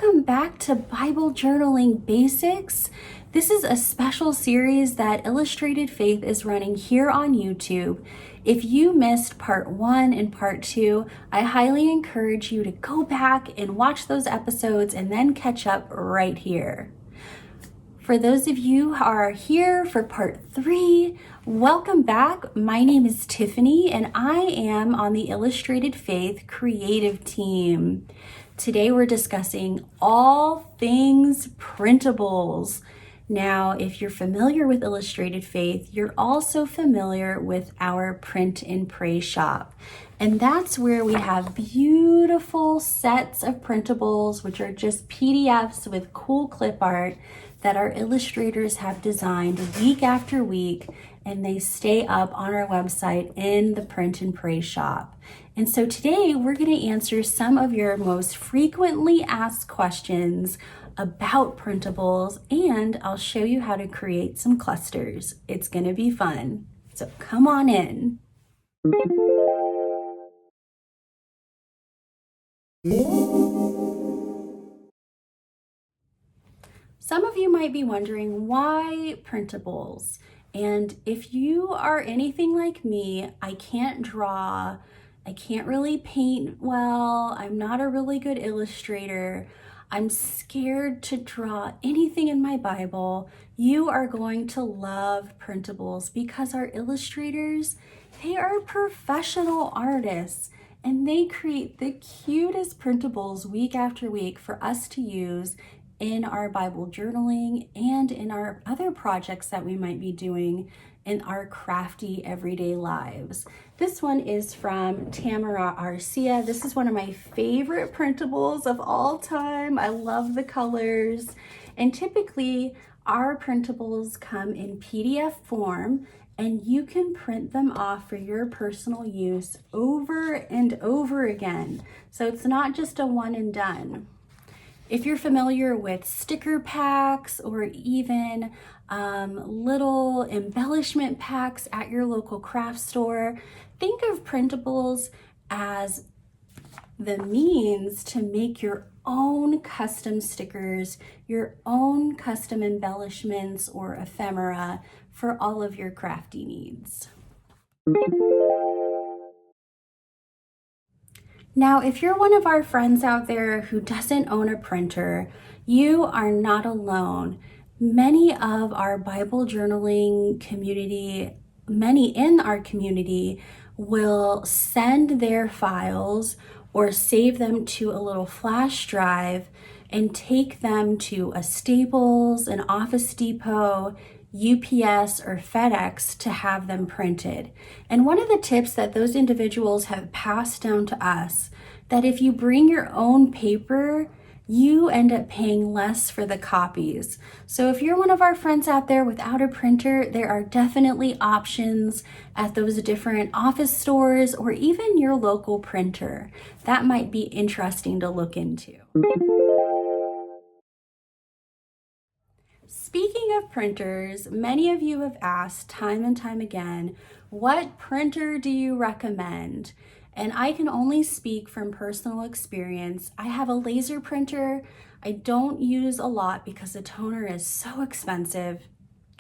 welcome back to Bible Journaling Basics. This is a special series that Illustrated Faith is running here on YouTube. If you missed part 1 and part 2, I highly encourage you to go back and watch those episodes and then catch up right here. For those of you who are here for part 3, welcome back. My name is Tiffany and I am on the Illustrated Faith creative team. Today we're discussing all things printables. Now, if you're familiar with Illustrated Faith, you're also familiar with our Print and Pray shop. And that's where we have beautiful sets of printables, which are just PDFs with cool clip art that our illustrators have designed week after week, and they stay up on our website in the Print and Pray shop. And so today we're going to answer some of your most frequently asked questions about printables, and I'll show you how to create some clusters. It's going to be fun. So come on in. Some of you might be wondering, why printables? And if you are anything like me, I can't draw, I can't really paint well, I'm not a really good illustrator, I'm scared to draw anything in my Bible, you are going to love printables because our illustrators, they are professional artists and they create the cutest printables week after week for us to use in our Bible journaling and in our other projects that we might be doing in our crafty everyday lives. This one is from Tamara Arcia. This is one of my favorite printables of all time. I love the colors. And typically our printables come in PDF form and you can print them off for your personal use over and over again. So it's not just a one and done. If you're familiar with sticker packs or even little embellishment packs at your local craft store, think of printables as the means to make your own custom stickers, your own custom embellishments or ephemera for all of your crafty needs. Now, if you're one of our friends out there who doesn't own a printer, you are not alone. Many of our Bible journaling community, many in our community will send their files or save them to a little flash drive and take them to a Staples, an Office Depot, UPS or FedEx to have them printed. And one of the tips that those individuals have passed down to us, that if you bring your own paper, you end up paying less for the copies. So if you're one of our friends out there without a printer, there are definitely options at those different office stores or even your local printer. That might be interesting to look into. Speaking of printers, many of you have asked time and time again, what printer do you recommend? And I can only speak from personal experience. I have a laser printer. I don't use a lot because the toner is so expensive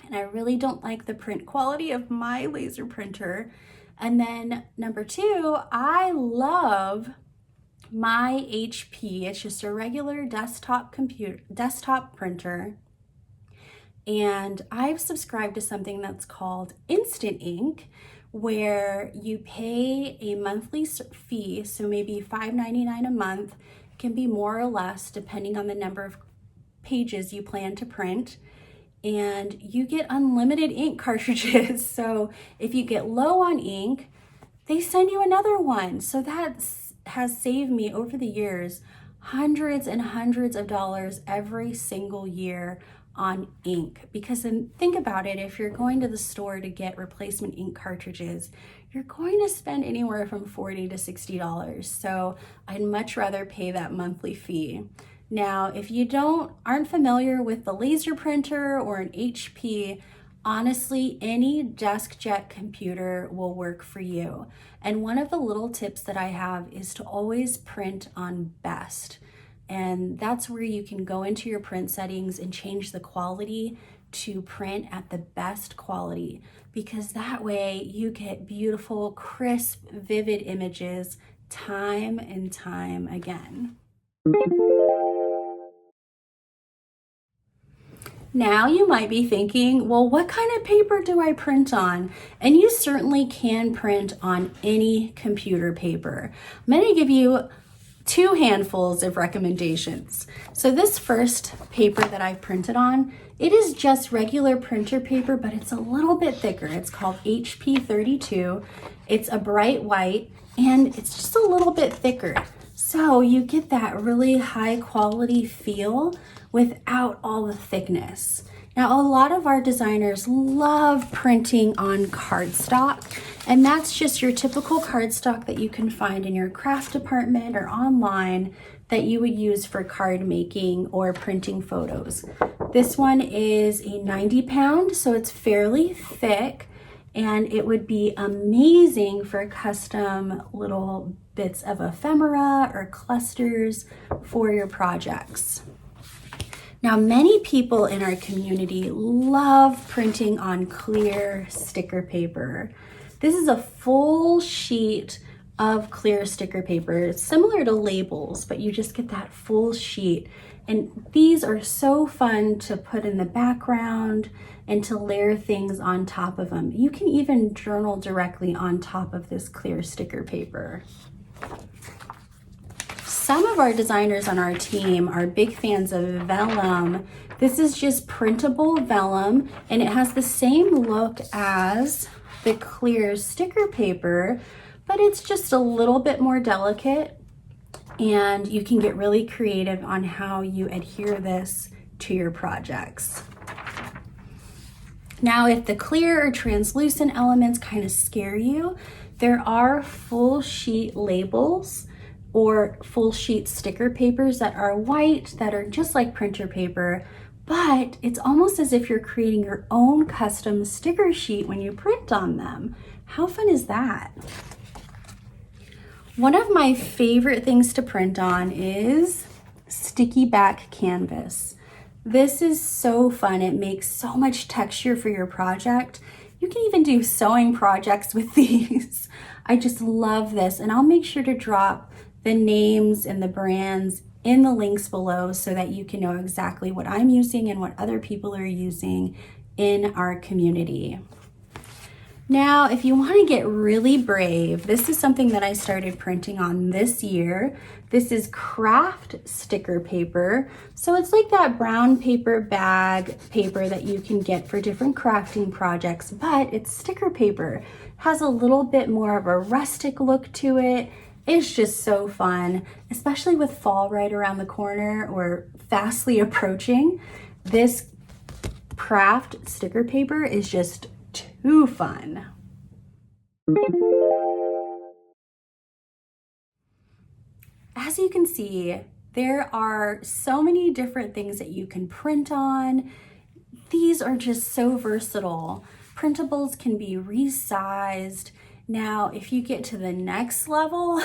and I really don't like the print quality of my laser printer. And then number 2, I love my HP. It's just a regular desktop printer. And I've subscribed to something that's called Instant Ink, where you pay a monthly fee, so maybe $5.99 a month, can be more or less depending on the number of pages you plan to print, and you get unlimited ink cartridges. So if you get low on ink, they send you another one. So that has saved me over the years hundreds and hundreds of dollars every single year on ink. Because then think about it, if you're going to the store to get replacement ink cartridges, you're going to spend anywhere from $40 to $60. So I'd much rather pay that monthly fee. Now, if you aren't familiar with the laser printer or an HP, honestly, any DeskJet computer will work for you. And one of the little tips that I have is to always print on best. And that's where you can go into your print settings and change the quality to print at the best quality, because that way you get beautiful, crisp, vivid images time and time again. Now you might be thinking, well, what kind of paper do I print on? And you certainly can print on any computer paper. I'm going to give you 2 handfuls of recommendations. So this first paper that I printed on, it is just regular printer paper, but it's a little bit thicker. It's called HP 32. It's a bright white, and it's just a little bit thicker. So you get that really high quality feel without all the thickness. Now, a lot of our designers love printing on cardstock, and that's just your typical cardstock that you can find in your craft department or online that you would use for card making or printing photos. This one is a 90 pound, so it's fairly thick, and it would be amazing for custom little bits of ephemera or clusters for your projects. Now, many people in our community love printing on clear sticker paper. This is a full sheet of clear sticker paper. It's similar to labels, but you just get that full sheet. And these are so fun to put in the background and to layer things on top of them. You can even journal directly on top of this clear sticker paper. Some of our designers on our team are big fans of vellum. This is just printable vellum, and it has the same look as the clear sticker paper, but it's just a little bit more delicate, and you can get really creative on how you adhere this to your projects. Now, if the clear or translucent elements kind of scare you, there are full sheet labels or full sheet sticker papers that are white, that are just like printer paper, but it's almost as if you're creating your own custom sticker sheet when you print on them. How fun is that? One of my favorite things to print on is sticky back canvas. This is so fun. It makes so much texture for your project. You can even do sewing projects with these. I just love this, and I'll make sure to drop the names and the brands in the links below so that you can know exactly what I'm using and what other people are using in our community. Now, if you want to get really brave, this is something that I started printing on this year. This is craft sticker paper. So it's like that brown paper bag paper that you can get for different crafting projects, but it's sticker paper. It has a little bit more of a rustic look to it. It's just so fun, especially with fall right around the corner or fastly approaching. This craft sticker paper is just too fun. As you can see, there are so many different things that you can print on. These are just so versatile. Printables can be resized. Now, if you get to the next level,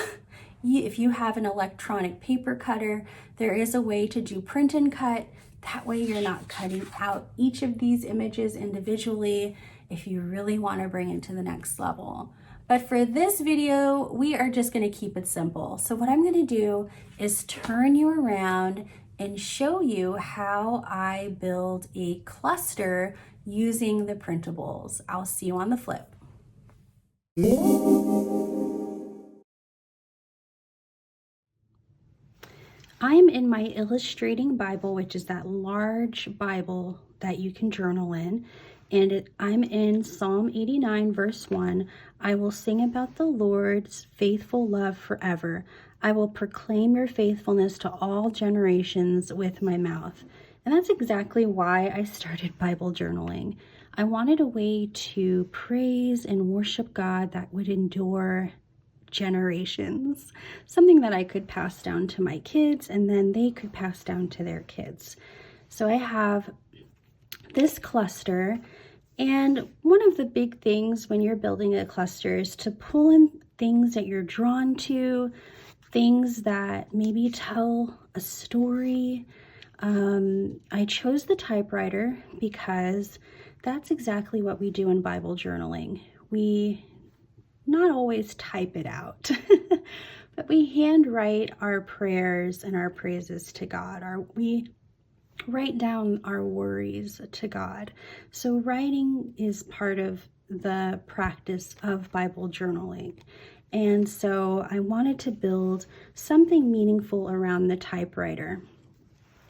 if you have an electronic paper cutter, there is a way to do print and cut. That way you're not cutting out each of these images individually if you really want to bring it to the next level. But for this video, we are just going to keep it simple. So what I'm going to do is turn you around and show you how I build a cluster using the printables. I'll see you on the flip. I'm in my illustrating Bible, which is that large Bible that you can journal in. And I'm in Psalm 89, verse 1. I will sing about the Lord's faithful love forever. I will proclaim your faithfulness to all generations with my mouth. And that's exactly why I started Bible journaling. I wanted a way to praise and worship God that would endure generations, something that I could pass down to my kids and then they could pass down to their kids. So I have this cluster, and one of the big things when you're building a cluster is to pull in things that you're drawn to, things that maybe tell a story. I chose the typewriter because that's exactly what we do in Bible journaling. We not always type it out, but we handwrite our prayers and our praises to God. We write down our worries to God. So writing is part of the practice of Bible journaling. And so I wanted to build something meaningful around the typewriter.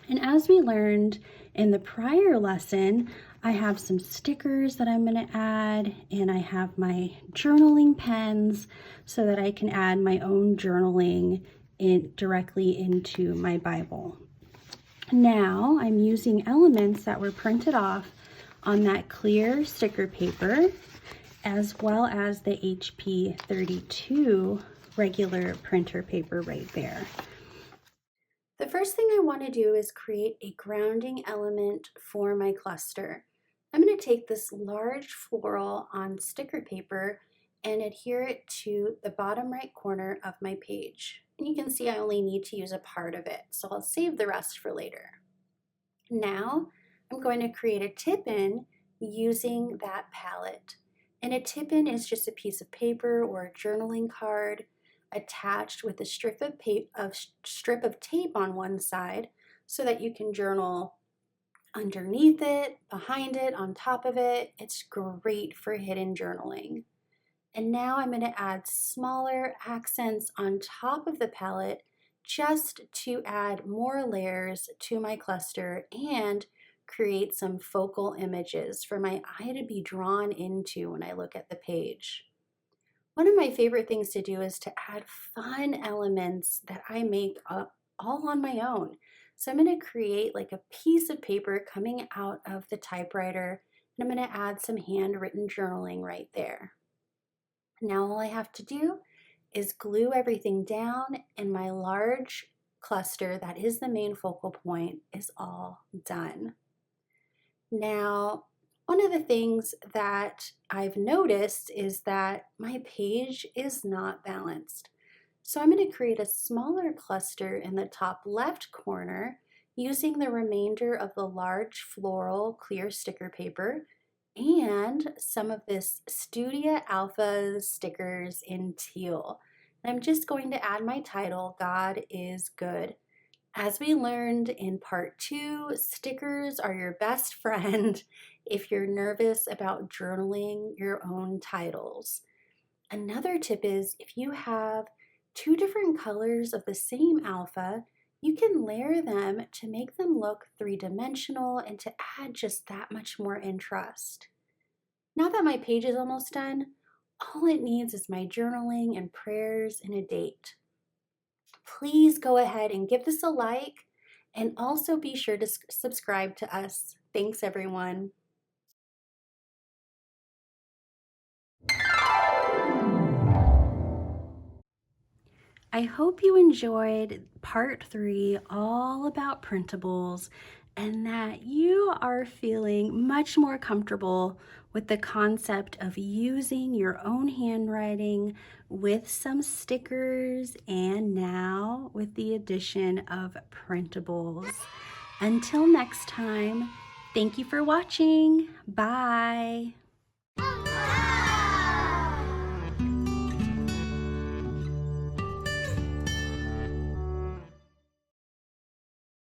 And as we learned in the prior lesson, I have some stickers that I'm going to add, and I have my journaling pens so that I can add my own journaling directly into my Bible. Now I'm using elements that were printed off on that clear sticker paper, as well as the HP 32 regular printer paper right there. The first thing I want to do is create a grounding element for my cluster. I'm going to take this large floral on sticker paper and adhere it to the bottom right corner of my page. And you can see I only need to use a part of it, so I'll save the rest for later. Now I'm going to create a tip-in using that palette. And a tip-in is just a piece of paper or a journaling card attached with a strip of tape on one side so that you can journal underneath it, behind it, on top of it. It's great for hidden journaling. And now I'm going to add smaller accents on top of the palette just to add more layers to my cluster and create some focal images for my eye to be drawn into when I look at the page. One of my favorite things to do is to add fun elements that I make up all on my own. So I'm going to create like a piece of paper coming out of the typewriter, and I'm going to add some handwritten journaling right there. Now all I have to do is glue everything down, and my large cluster that is the main focal point is all done. Now, one of the things that I've noticed is that my page is not balanced. So I'm going to create a smaller cluster in the top left corner using the remainder of the large floral clear sticker paper and some of this Studia Alpha stickers in teal. And I'm just going to add my title, God is Good. As we learned in part 2, stickers are your best friend if you're nervous about journaling your own titles. Another tip is if you have 2 different colors of the same alpha, you can layer them to make them look 3-dimensional and to add just that much more interest. Now that my page is almost done, all it needs is my journaling and prayers and a date. Please go ahead and give this a like, and also be sure to subscribe to us. Thanks, everyone. I hope you enjoyed part 3 all about printables and that you are feeling much more comfortable with the concept of using your own handwriting with some stickers and now with the addition of printables. Until next time, thank you for watching. Bye.